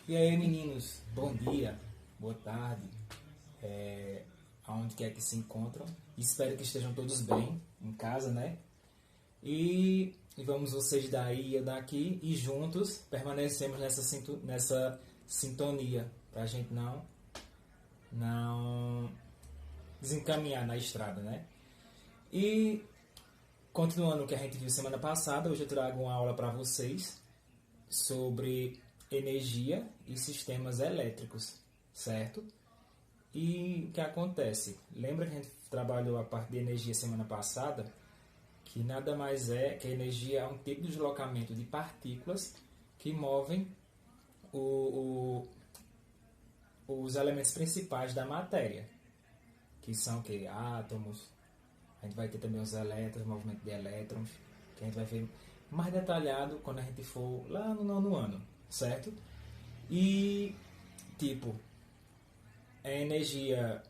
E aí, meninos, bom dia, boa tarde, aonde quer que se encontram. Espero que estejam todos bem em casa, né? E vamos vocês daí e eu daqui e juntos permanecemos nessa sintonia para a gente não desencaminhar na estrada, né? E continuando o que a gente viu semana passada, hoje eu trago uma aula para vocês sobre energia e sistemas elétricos, certo? E o que acontece? Lembra que a gente trabalhou a parte de energia semana passada? Que nada mais é que a energia é um tipo de deslocamento de partículas que movem os elementos principais da matéria, que são que átomos. A gente vai ter também os elétrons, o movimento de elétrons, que a gente vai ver mais detalhado quando a gente for lá no nono ano, certo? E, tipo, a energia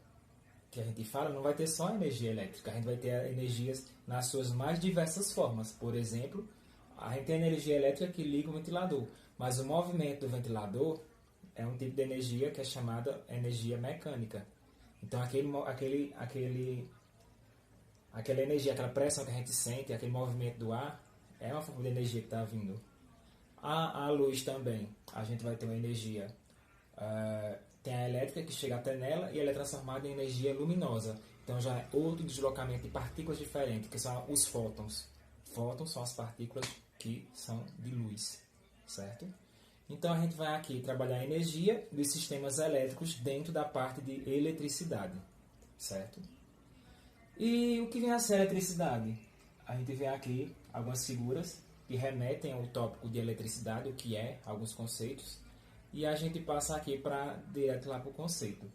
que a gente fala não vai ter só energia elétrica, a gente vai ter energias nas suas mais diversas formas. Por exemplo, a gente tem energia elétrica que liga o ventilador, mas o movimento do ventilador é um tipo de energia que é chamada energia mecânica. Então, aquela energia, aquela pressão que a gente sente, aquele movimento do ar, é uma forma de energia que está vindo. A luz também, a gente vai ter uma energia. Tem a elétrica que chega até nela e ela é transformada em energia luminosa. Então já é outro deslocamento de partículas diferentes, que são os fótons. Fótons são as partículas que são de luz, certo? Então a gente vai aqui trabalhar a energia dos sistemas elétricos dentro da parte de eletricidade, certo? E o que vem a ser a eletricidade? A gente vê aqui algumas figuras que remetem ao tópico de eletricidade, o que é, alguns conceitos, e a gente passa aqui para direto lá para o conceito.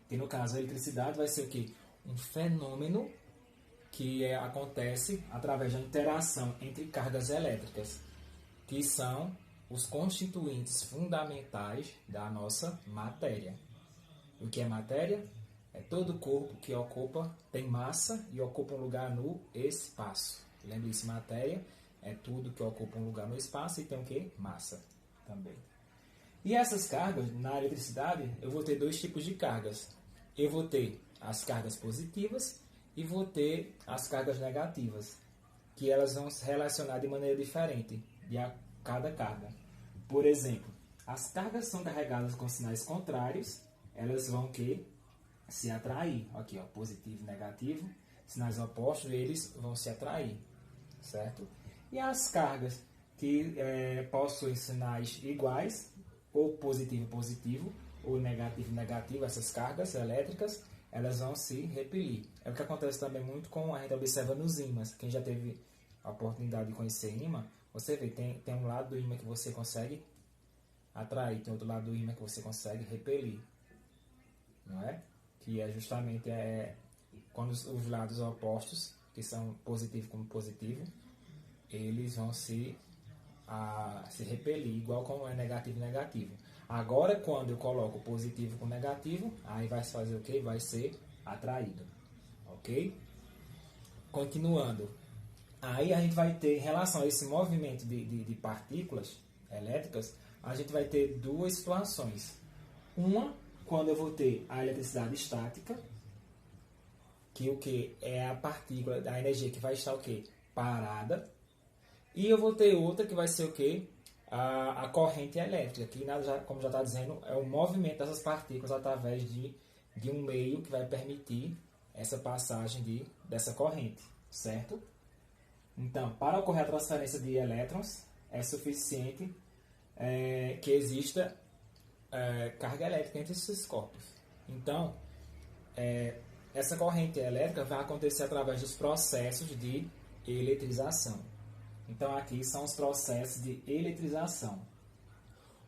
E no caso, a eletricidade vai ser o quê? Um fenômeno que acontece através da interação entre cargas elétricas, que são os constituintes fundamentais da nossa matéria. O que é matéria? É todo corpo que tem massa e ocupa um lugar no espaço. Lembre-se, matéria é tudo que ocupa um lugar no espaço e tem o que? Massa também. E essas cargas, na eletricidade, eu vou ter dois tipos de cargas. Eu vou ter as cargas positivas e vou ter as cargas negativas, que elas vão se relacionar de maneira diferente de cada carga. Por exemplo, as cargas são carregadas com sinais contrários, elas vão se atrair. Aqui, ó, positivo e negativo, sinais opostos, eles vão se atrair, certo? E as cargas que possuem sinais iguais, ou positivo positivo, ou negativo negativo, essas cargas elétricas, elas vão se repelir. É o que acontece também muito com a gente observa nos ímãs. Quem já teve a oportunidade de conhecer ímã, você vê, tem um lado do ímã que você consegue atrair, tem outro lado do ímã que você consegue repelir, não é? Que é justamente quando os lados opostos, que são positivo como positivo, eles vão se repelir, igual como é negativo e negativo. Agora, quando eu coloco positivo com negativo, aí vai se fazer o quê? Vai ser atraído. Ok? Continuando. Aí a gente vai ter, em relação a esse movimento de partículas elétricas, a gente vai ter duas situações. Uma, quando eu vou ter a eletricidade estática, que o que é a partícula, a energia que vai estar o quê? Parada. E eu vou ter outra que vai ser o quê? A corrente elétrica, que como já está dizendo, é o movimento dessas partículas através de um meio que vai permitir essa passagem dessa corrente, certo? Então, para ocorrer a transferência de elétrons, é suficiente que exista carga elétrica entre esses corpos. Então, essa corrente elétrica vai acontecer através dos processos de eletrização. Então, aqui são os processos de eletrização.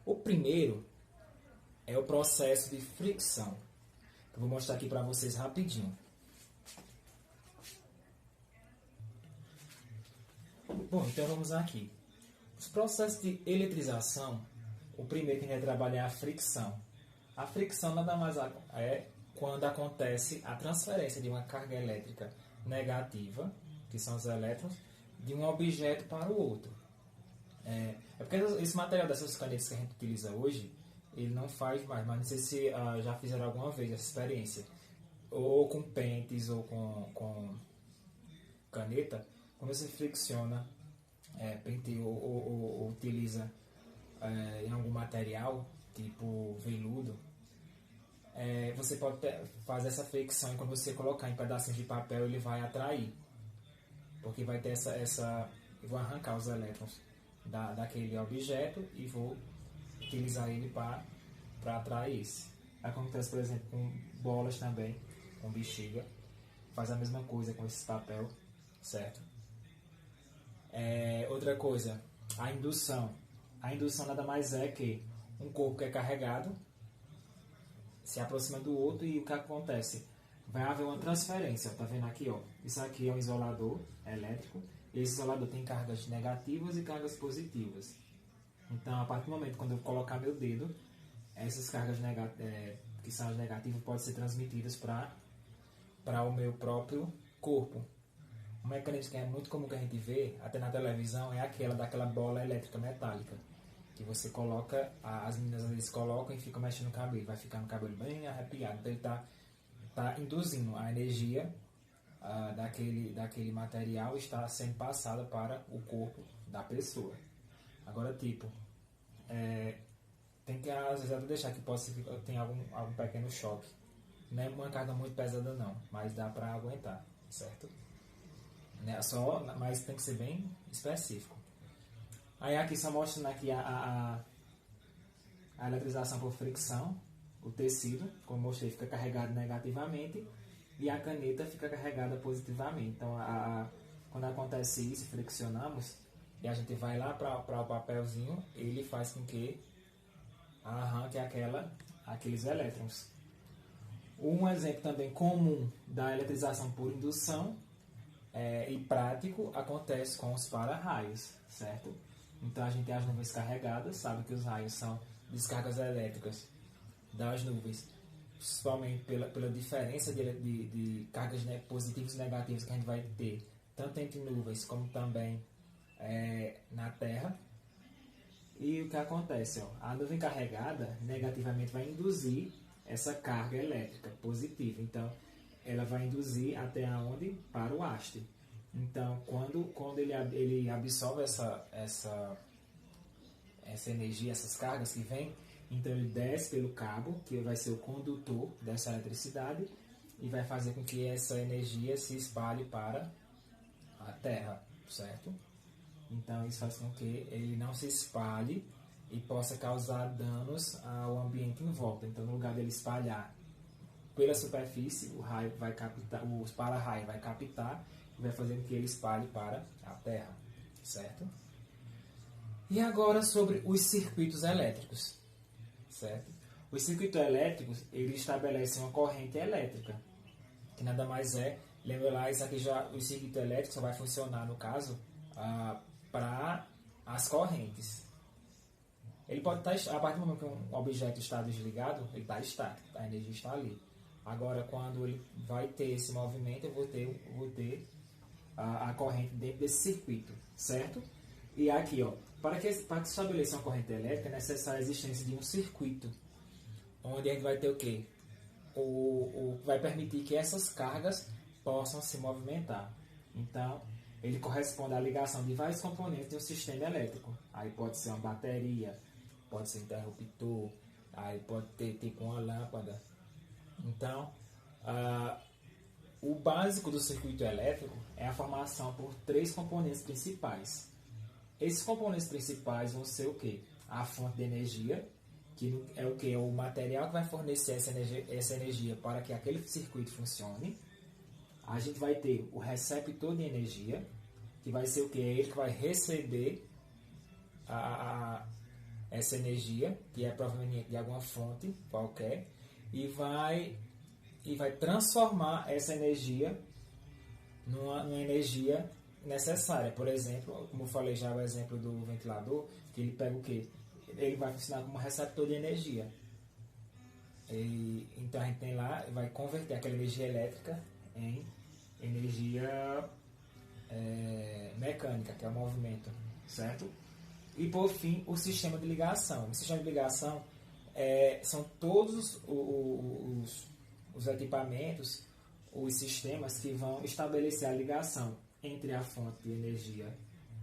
O primeiro é o processo de fricção. Eu vou mostrar aqui para vocês rapidinho. Bom, então vamos aqui. Os processos de eletrização, o primeiro que a gente vai trabalhar é a fricção. A fricção nada mais é quando acontece a transferência de uma carga elétrica negativa, que são os elétrons, de um objeto para o outro. É porque esse material dessas canetas que a gente utiliza hoje, ele não faz mais, mas não sei se já fizeram alguma vez essa experiência. Ou com pentes ou com caneta, quando você fricciona, pente ou utiliza em algum material, tipo veludo, você pode fazer essa fricção e quando você colocar em pedacinhos de papel ele vai atrair, porque vai ter eu vou arrancar os elétrons daquele objeto e vou utilizar ele para atrair esse. Acontece, por exemplo, com bolas também, com bexiga, faz a mesma coisa com esse papel, certo? Outra coisa, a indução. A indução nada mais é que um corpo que é carregado se aproxima do outro e o que acontece? Vai haver uma transferência, tá vendo aqui, ó? Isso aqui é um isolador elétrico, e esse isolador tem cargas negativas e cargas positivas. Então, a partir do momento quando eu colocar meu dedo, essas cargas que são as negativas podem ser transmitidas para o meu próprio corpo. Um mecanismo que é muito comum que a gente vê, até na televisão, é daquela bola elétrica metálica, que você coloca, as meninas às vezes colocam e ficam mexendo no cabelo, vai ficar no cabelo bem arrepiado. Então ele está induzindo a energia daquele material, está sendo passada para o corpo da pessoa. Agora, tem que às vezes até deixar que tem algum pequeno choque. Não é uma carga muito pesada não, mas dá para aguentar, certo? Mas tem que ser bem específico. Aí aqui só mostrando aqui a eletrização por fricção, o tecido, como mostrei, fica carregado negativamente e a caneta fica carregada positivamente. Então, quando acontece isso, friccionamos, e a gente vai lá para o papelzinho, ele faz com que arranque aqueles elétrons. Um exemplo também comum da eletrização por indução e prático acontece com os para-raios, certo? Então a gente tem as nuvens carregadas, sabe que os raios são descargas elétricas das nuvens, principalmente pela diferença de cargas positivas e negativas que a gente vai ter, tanto entre nuvens como também na Terra. E o que acontece? A nuvem carregada negativamente vai induzir essa carga elétrica positiva. Então, ela vai induzir até onde? Para o haste. Então, quando ele absorve essa energia, essas cargas que vêm, então ele desce pelo cabo, que vai ser o condutor dessa eletricidade, e vai fazer com que essa energia se espalhe para a Terra, certo? Então, isso faz com que ele não se espalhe e possa causar danos ao ambiente em volta. Então, no lugar dele espalhar pela superfície, os para-raios vai captar e vai fazer com que ele espalhe para a Terra, certo? E agora sobre os circuitos elétricos, certo? Os circuitos elétricos, eles estabelecem uma corrente elétrica, que nada mais lembra lá, isso aqui o circuito elétrico só vai funcionar, no caso, para as correntes. Ele pode estar, a partir do momento que um objeto está desligado, ele está estático, a energia está ali. Agora, quando ele vai ter esse movimento, eu vou ter a corrente dentro desse circuito, certo? E aqui, para que se estabeleça uma corrente elétrica, é necessária a existência de um circuito, onde a gente vai ter o quê? Vai permitir que essas cargas possam se movimentar. Então, ele corresponde à ligação de vários componentes de um sistema elétrico. Aí pode ser uma bateria, pode ser um interruptor, aí pode ter tipo uma lâmpada. Então, o básico do circuito elétrico é a formação por 3 componentes principais. Esses componentes principais vão ser o quê? A fonte de energia, que é o quê? É o material que vai fornecer essa energia para que aquele circuito funcione. A gente vai ter o receptor de energia, que vai ser o quê? É ele que vai receber essa energia, que é proveniente de alguma fonte qualquer, e vai transformar essa energia numa energia necessária. Por exemplo, como eu falei já, o exemplo do ventilador, que ele pega o quê? Ele vai funcionar como receptor de energia. Então a gente tem lá, vai converter aquela energia elétrica em energia mecânica, que é o movimento, certo? E por fim, o sistema de ligação. O sistema de ligação são todos os equipamentos, os sistemas que vão estabelecer a ligação entre a fonte de energia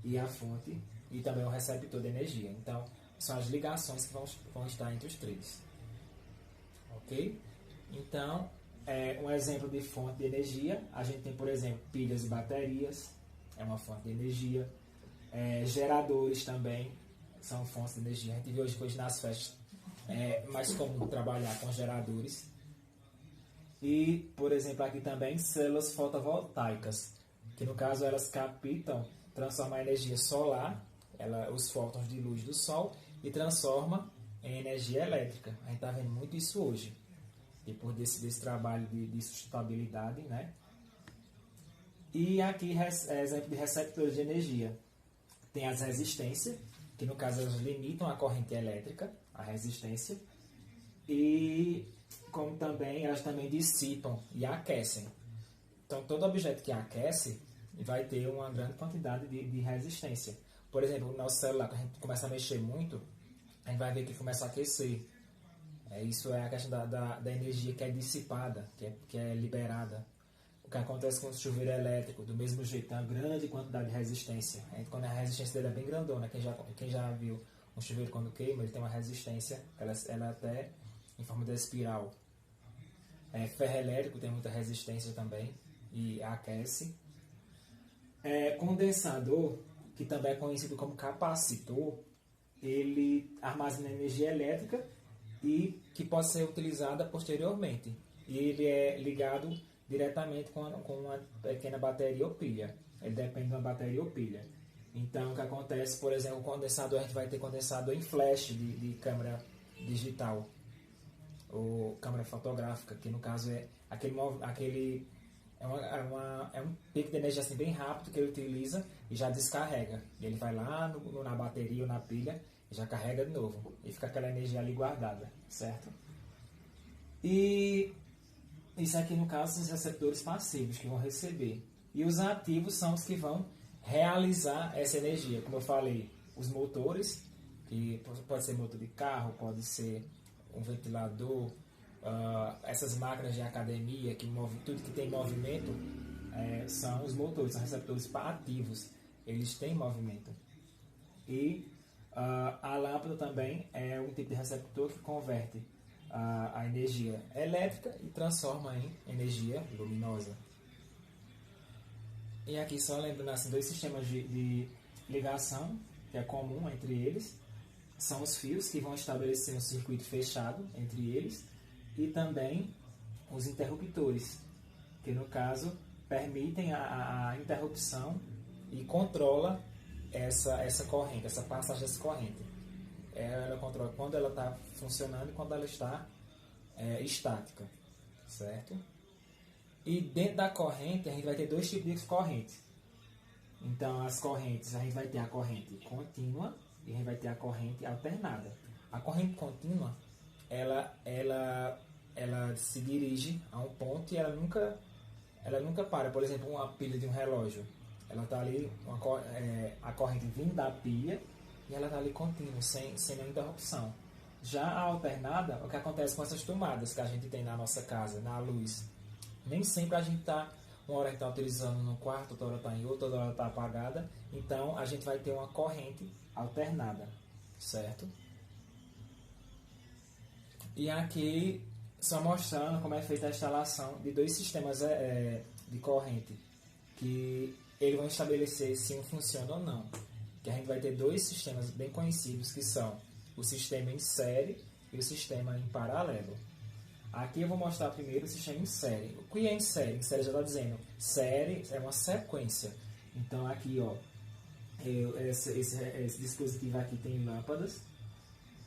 e a fonte e também o receptor de energia. Então, são as ligações que vão estar entre os três. Ok? Então, um exemplo de fonte de energia, a gente tem, por exemplo, pilhas e baterias, é uma fonte de energia. Geradores também são fontes de energia. A gente vê hoje nas festas mais comum trabalhar com geradores. E, por exemplo, aqui também células fotovoltaicas, que no caso elas captam, transformam a energia solar, os fótons de luz do sol, e transforma em energia elétrica. A gente está vendo muito isso hoje, depois desse trabalho de sustentabilidade, né? E aqui exemplo de receptores de energia. Tem as resistências, que no caso elas limitam a corrente elétrica, a resistência, e como também elas também dissipam e aquecem. Então todo objeto que aquece vai ter uma grande quantidade de resistência. Por exemplo, o nosso celular, quando a gente começa a mexer muito, a gente vai ver que começa a aquecer. Isso é a questão da energia que é dissipada, que é liberada. O que acontece com o chuveiro elétrico, do mesmo jeito, tem uma grande quantidade de resistência. Quando a resistência dele é bem grandona, quem já viu um chuveiro quando queima, ele tem uma resistência, ela é até em forma de espiral. Ferro elétrico tem muita resistência também e aquece. Condensador, que também é conhecido como capacitor, ele armazena energia elétrica e que pode ser utilizada posteriormente. E ele é ligado diretamente com uma pequena bateria ou pilha. Ele depende de uma bateria ou pilha. Então, o que acontece, por exemplo, o condensador, a gente vai ter condensador em flash de câmera digital ou câmera fotográfica, que no caso é um pico de energia assim, bem rápido que ele utiliza e já descarrega. E ele vai lá na bateria ou na pilha e já carrega de novo. E fica aquela energia ali guardada, certo? E isso aqui, no caso, são os receptores passivos que vão receber. E os ativos são os que vão realizar essa energia. Como eu falei, os motores, que pode ser motor de carro, pode ser um ventilador, essas máquinas de academia, tudo que tem movimento, são os motores, são receptores ativos. Eles têm movimento. E a lâmpada também é um tipo de receptor que converte a energia elétrica e transforma em energia luminosa. E aqui só lembrando assim, dois sistemas de ligação que é comum entre eles, são os fios que vão estabelecer um circuito fechado entre eles e também os interruptores, que no caso permitem a interrupção e controla essa corrente, essa passagem dessa corrente. Ela controla quando ela está funcionando e quando ela está estática, certo? E dentro da corrente a gente vai ter dois tipos de correntes. Então as correntes, a gente vai ter a corrente contínua e a gente vai ter a corrente alternada. A corrente contínua, ela se dirige a um ponto e ela nunca para. Por exemplo, uma pilha de um relógio, ela está ali, a corrente vindo da pilha e ela está ali contínua, sem nenhuma interrupção. Já a alternada, o que acontece com essas tomadas que a gente tem na nossa casa, na luz, nem sempre a gente está, uma hora está utilizando no quarto, outra hora está em outra hora está apagada, então a gente vai ter uma corrente alternada, certo? E aqui, só mostrando como é feita a instalação de dois sistemas de corrente, que eles vão estabelecer se um funciona ou não. Que a gente vai ter dois sistemas bem conhecidos, que são o sistema em série e o sistema em paralelo. Aqui eu vou mostrar primeiro o sistema em série. O que é em série? Em série já está dizendo, série é uma sequência. Então aqui, ó, esse dispositivo aqui tem lâmpadas.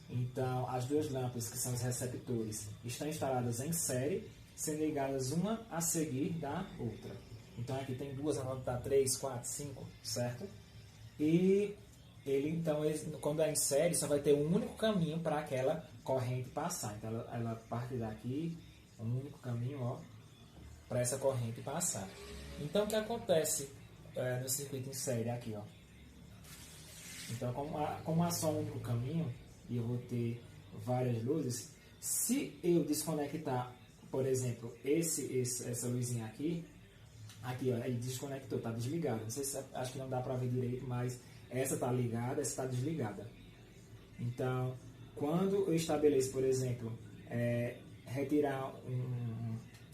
Então as duas lâmpadas, que são os receptores, estão instaladas em série, sendo ligadas uma a seguir da outra. Então aqui tem duas, a nota 3, 4, 5, certo? E quando é em série, só vai ter um único caminho para aquela corrente passar. Então ela parte daqui, um único caminho, para essa corrente passar. Então o que acontece no circuito em série aqui, ó? Então como há só um único caminho, e eu vou ter várias luzes, se eu desconectar, por exemplo, essa luzinha aqui, ó, ele desconectou, está desligado. Não sei se, acho que não dá para ver direito, mas essa está ligada, essa está desligada. Então, quando eu estabeleço, por exemplo, retirar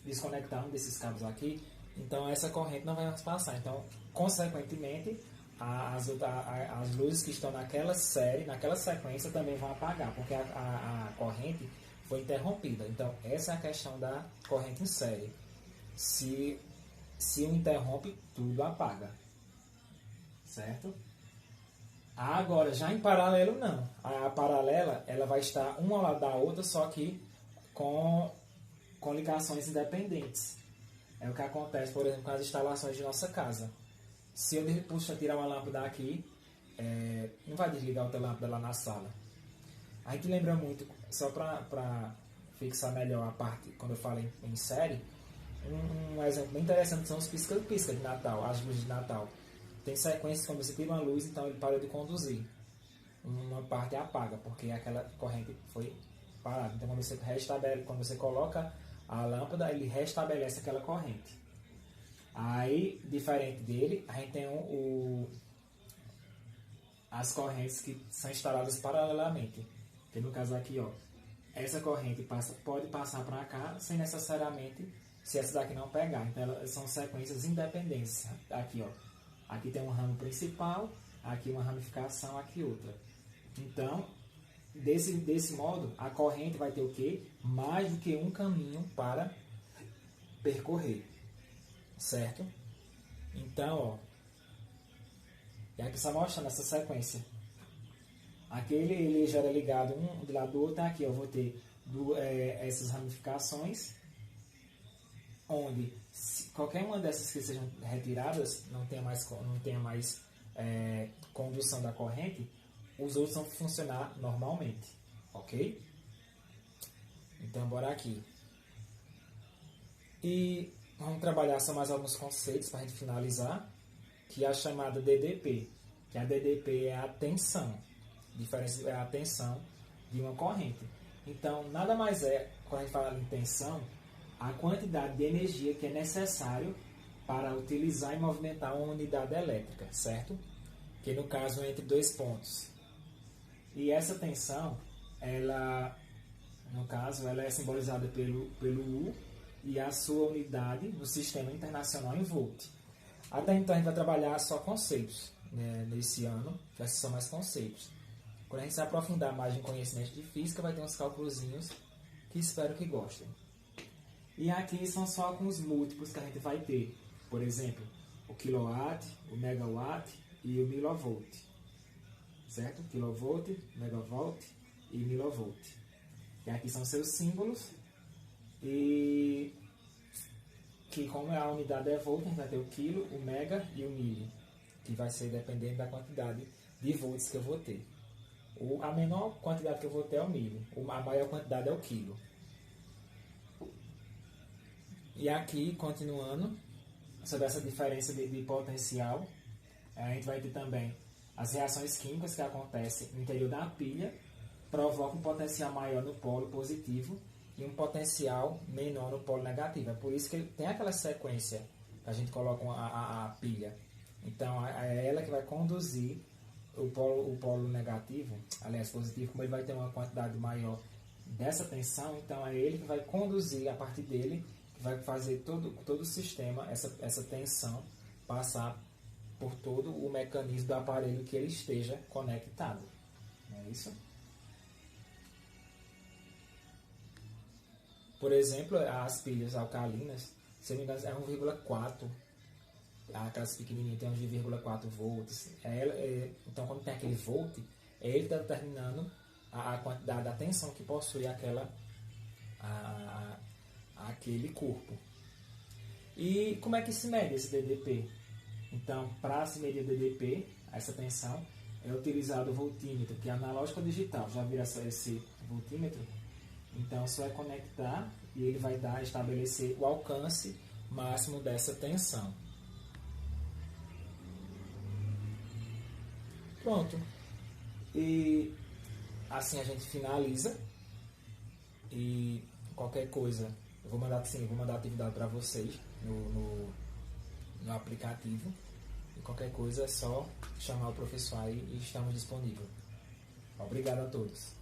desconectar um desses cabos aqui, então essa corrente não vai mais passar. Então, consequentemente, as luzes que estão naquela sequência também vão apagar, porque a corrente foi interrompida. Então, essa é a questão da corrente em série. Se um interrompe, tudo apaga. Certo? Agora, já em paralelo, não. A paralela, ela vai estar uma ao lado da outra, só que com ligações independentes. É o que acontece, por exemplo, com as instalações de nossa casa. Se eu puxo tirar uma lâmpada aqui, não vai desligar outra lâmpada lá na sala. A gente lembra muito, só para fixar melhor a parte, quando eu falo em série, um exemplo bem interessante são os pisca-pisca de Natal, as luzes de Natal. Tem sequências quando você tira uma luz, então ele para de conduzir. Uma parte apaga, porque aquela corrente foi parada. Então quando você coloca a lâmpada, ele restabelece aquela corrente. Aí, diferente dele, a gente tem as correntes que são instaladas paralelamente. Que no caso aqui, ó, essa corrente pode passar para cá sem necessariamente, se essa daqui não pegar. Então, elas são sequências independentes. Aqui, ó, aqui tem um ramo principal, aqui uma ramificação, aqui outra. Então, desse modo, a corrente vai ter o quê? Mais do que um caminho para percorrer. Certo? Então, ó, e aqui só mostrando essa sequência. Aqui ele já era ligado um do lado do outro. Aqui eu vou ter essas ramificações, onde qualquer uma dessas que sejam retiradas, não tenha mais condução da corrente, os outros vão funcionar normalmente. Ok? Então, bora aqui. E vamos trabalhar só mais alguns conceitos para a gente finalizar, que é a chamada DDP. Que a DDP é a tensão. A diferença é a tensão de uma corrente. Então, nada mais é, quando a gente fala em tensão, a quantidade de energia que é necessário para utilizar e movimentar uma unidade elétrica, certo? Que no caso é entre dois pontos. E essa tensão, no caso, ela é simbolizada pelo U, e a sua unidade no sistema internacional em volt. Até então a gente vai trabalhar só conceitos, né, nesse ano, que esses são mais conceitos. Quando a gente se aprofundar mais em conhecimento de física, vai ter uns cálculozinhos que espero que gostem. E aqui são só alguns múltiplos que a gente vai ter. Por exemplo, o quilowatt, o megawatt e o milovolt. Certo? Kilovolt, megavolt e milovolt. E aqui são seus símbolos. E que, como a unidade é volt, a gente vai ter o quilo, o mega e o milho, que vai ser dependendo da quantidade de volts que eu vou ter. A menor quantidade que eu vou ter é o milho, a maior quantidade é o quilo. E aqui, continuando, sobre essa diferença de potencial, a gente vai ter também as reações químicas que acontecem no interior da pilha, provocam um potencial maior no polo positivo e um potencial menor no polo negativo. É por isso que tem aquela sequência que a gente coloca a pilha. Então, é ela que vai conduzir o polo negativo, aliás, positivo, como ele vai ter uma quantidade maior dessa tensão, então é ele que vai conduzir, a partir dele, que vai fazer todo o sistema, essa tensão, passar por todo o mecanismo do aparelho que ele esteja conectado. Não é isso? Por exemplo, as pilhas alcalinas, se não me engano, é 1,4. Aquelas pequenininhas tem 1,4 volts. Então, quando tem aquele volt, é ele que está determinando a quantidade, a tensão que possui aquele corpo. E como é que se mede esse DDP? Então, para se medir o DDP, essa tensão, é utilizado o voltímetro, que é analógico ou digital. Já viram esse voltímetro? Então, só é conectar e ele vai estabelecer o alcance máximo dessa tensão. Pronto. E assim a gente finaliza E qualquer coisa, eu vou mandar sim, eu vou mandar atividade para vocês no aplicativo. E qualquer coisa é só chamar o professor aí e estamos disponíveis. Obrigado a todos.